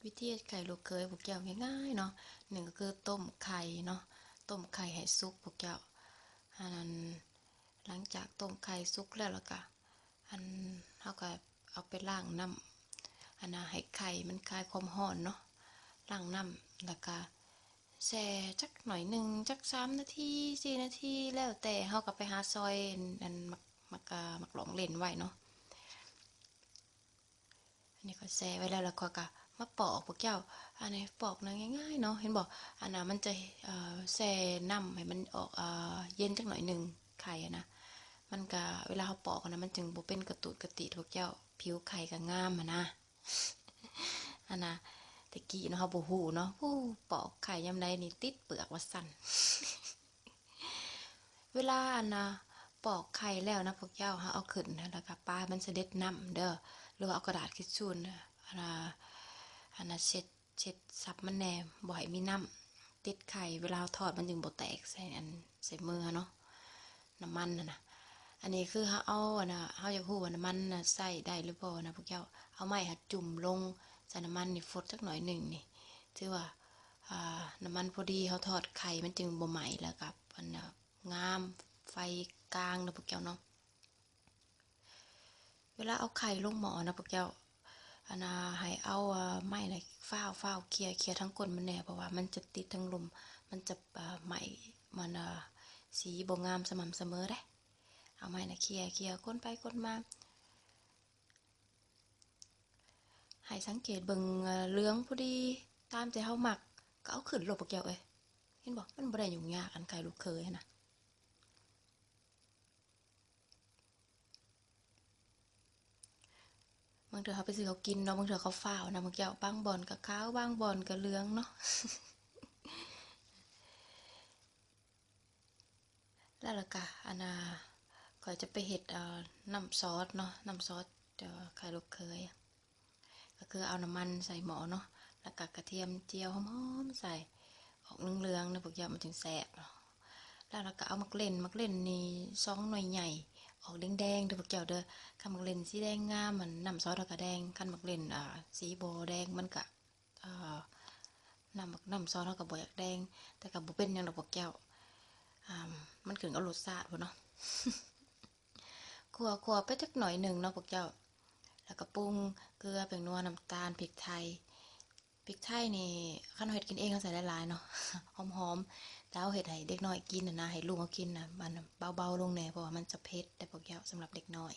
วิธีไข่ลูกเคยพวกแก้วง่ายๆเนาะหนึ่งก็คือต้มไข่เนาะต้มไข่ให้สุกพวกแก้วอันนั้นหลังจากต้มไข่สุกแล้วก็อันเขาก็เอาไปล้างน้ำอันน่ะให้ไข่มันคลายความร้อนเนาะล้างน้ำแล้วก็แช่จักหน่อยหนึ่งจัก3 นาที4 นาทีแล้วแต่เขาก็ไปหาซอยอันมักหลงเล่นไว้เนาะ อันนี้ก็แช่ไว้แล้วก็มาปอกพวกเจ้าอันนี้ปอกนะง่ายๆเนาะเห็นบอกอันน่ะมันจะแช่น้ำให้มันออกเย็นจักหน่อยหนึ่งไข่นะมันก็เวลาเขาปอกนะมันจึงบ่เป็นกระตุดกระติพวกเจ้าผิวไข่ก็งามนะอันน่ะตะกี้เนาะเขาบ่ฮู้เนาะผู้ปอกไข่ยามใดนี่ติดเปลือกว่าสั่นเวลาอันน่ะปอกไข่แล้วนะพวกเจ้าเอาขึ้นแล้วก็ปามันเสด็จน้ำเด้อหรือว่าเอากระดาษทิชชู่อันน่ะเช็ดซับมันแน่บ่ให้มีน้ำติดไข่เวลาทอดมันจึงบ่แตกใส่มือเนาะน้ำมันนะอันนี้คือเขาเอาเขาอยากรู้ว่าน้ำมันใส่ได้หรือเปล่านะพวกเจ้าเอาไม้จุ่มลงใส่น้ำมันนี่ฟดสักหน่อยหนึ่งนี่ถือว่าน้ำมันพอดีเขาทอดไข่มันจึงบ่ไหม้แล้วกับอันงามไฟกลางนะพวกเจ้าเนาะเวลาเอาไข่ลงหม้อนะพวกเจ้าอันให้เอาไม้ฝ้าวเคลียร์ทั้งก้นมันแน่เพราะว่ามันจะติดทั้งลมมันจะไหม้มันสีบ่งามสม่ำเสมอได้เอาไม้เคลียร์ก้นไปก้นมาให้สังเกตเบิ่งเหลืองพอดีตามใจเฮามักก็เอาขึ้นโลดพวกแก้วเอ้ยเห็นบ่มันบ่ได้ยุ่งยากอันไข่ลูกเขยนะบางเทื่อเขาไปซื้อเขากินเนาะบางเทื่อเขาฝ้าวนะพวกแก้วบางบ่อนก็ขาวบางบ่อนก็เหลืองเนาะแล้วล่ะก็อันก็จะไปเฮ็ดน้ำซอสเนาะน้ำซอสไข่ลูกเขยก็คือเอาน้ำมันใส่หม้อเนาะแล้วก็กระเทียมเจียวหอมๆใส่ออกเหลืองๆนะพวกแก้วมันจึงแซ่บเนาะ แล้วเราก็เอามักเล่นนี่2 หน่วยใหญ่ออกแดงๆเด้อพวกเจ้าเด้อคันมักเล่นสีแดงงามมันน้ำซอสเราก็แดงคันมักเล่นสีบ่แดงมันก็อ่าน้ำซอสเราก็บ่อยากแดงแต่ก็บ่เป็นหยังดอกพวกเจ้าอ่ามันขึ้นกับรสชาติพุ่นเนาะคั่วไปจักหน่อยหนึ่งเนาะพวกเจ้าแล้วก็ปรุงเกลือแป้งนัวน้ำตาลพริกไทยนี่คันเฮ็ดกินเองเขาใส่หลายๆเนาะหอมๆแต่เอาเฮ็ดให้เด็กน้อยกินน่ะนะให้ลูกเขากินน่ะมันเบาๆลงแหน่เพราะว่ามันจะเผ็ดแต่พวกแก้วสำหรับเด็กน้อย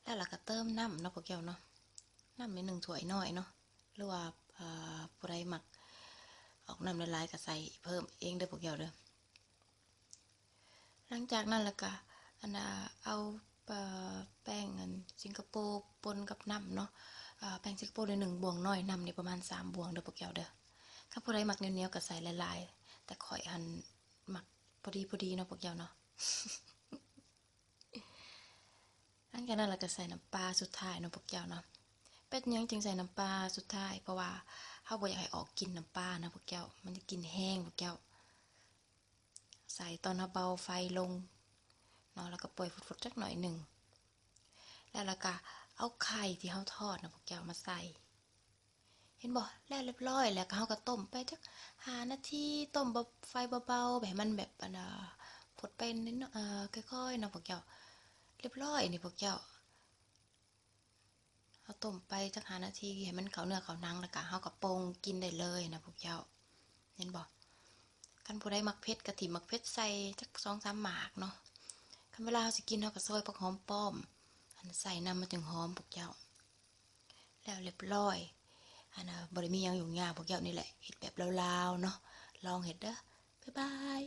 แล้วเราก็เติมน้ำเนาะพวกแก้วเนาะน้ำใน1 ถ้วยน้อยเนาะหรือว่าผู้ใดมักออกน้ำหลายๆก็ใส่เพิ่มเองเด้อพวกแก้วเด้อหลังจากนั้นแล้วก็อันน่ะเอาแป้งอันสิงคโปร์ปนกับน้ำเนาะแป้งสิงคโปร์ได้1 บวงน้อยน้ำนี่ประมาณ3 บวงเด้อพวกแก้วเด้อ ถ้าผู้ใดมักเหนียวๆก็ใส่หลายๆแต่ข่อยหันมักพอดีเนาะพวกเจ้าเนาะหลังจากนั้นเราก็ใส่น้ำปลาสุดท้ายเนาะพวกเจ้าเนาะเป็ดยังจึงใส่น้ำปลาสุดท้ายเพราะว่าเฮาบ่อยากให้ออกกลิ่นน้ำปลานะพวกเจ้ามันจะกลิ่นแห้งพวกเจ้าใส่ตอนเบาไฟลงเนาะแล้วก็ปล่อยฟุดๆจักหน่อยหนึ่งแล้วเราก็เอาไข่ที่เฮาทอดนะพวกเจ้ามาใส่เห็นบ่แล้วเรียบร้อยแล้วก็เฮาก็ต้มไปจัก5 นาทีต้มไฟเบาๆแบบมันแบบผดไปนิดค่อยๆนะพวกเจ้าเรียบร้อยนี่พวกเจ้าเอาต้มไปจัก5 นาทีให้มันเข้าเนื้อเข้าหนังแล้วก็เฮาก็ปรุงกินได้เลยนะพวกเจ้าเห็นบ่คันผู้ใดมักเผ็ดก็ถิมักเผ็ดใส่จัก2-3 หมากเนาะคันเวลาเฮาสิกินเฮาก็ซอยผักหอมป้อมอันใส่นำมันจึงหอมพวกเจ้าแล้วเรียบร้อยอันบ่ได้มีหยังยุ่งยากพวกเจ้านี่แหละเฮ็ดแบบลาวๆเนาะลองเฮ็ดเด้อบ๊ายบาย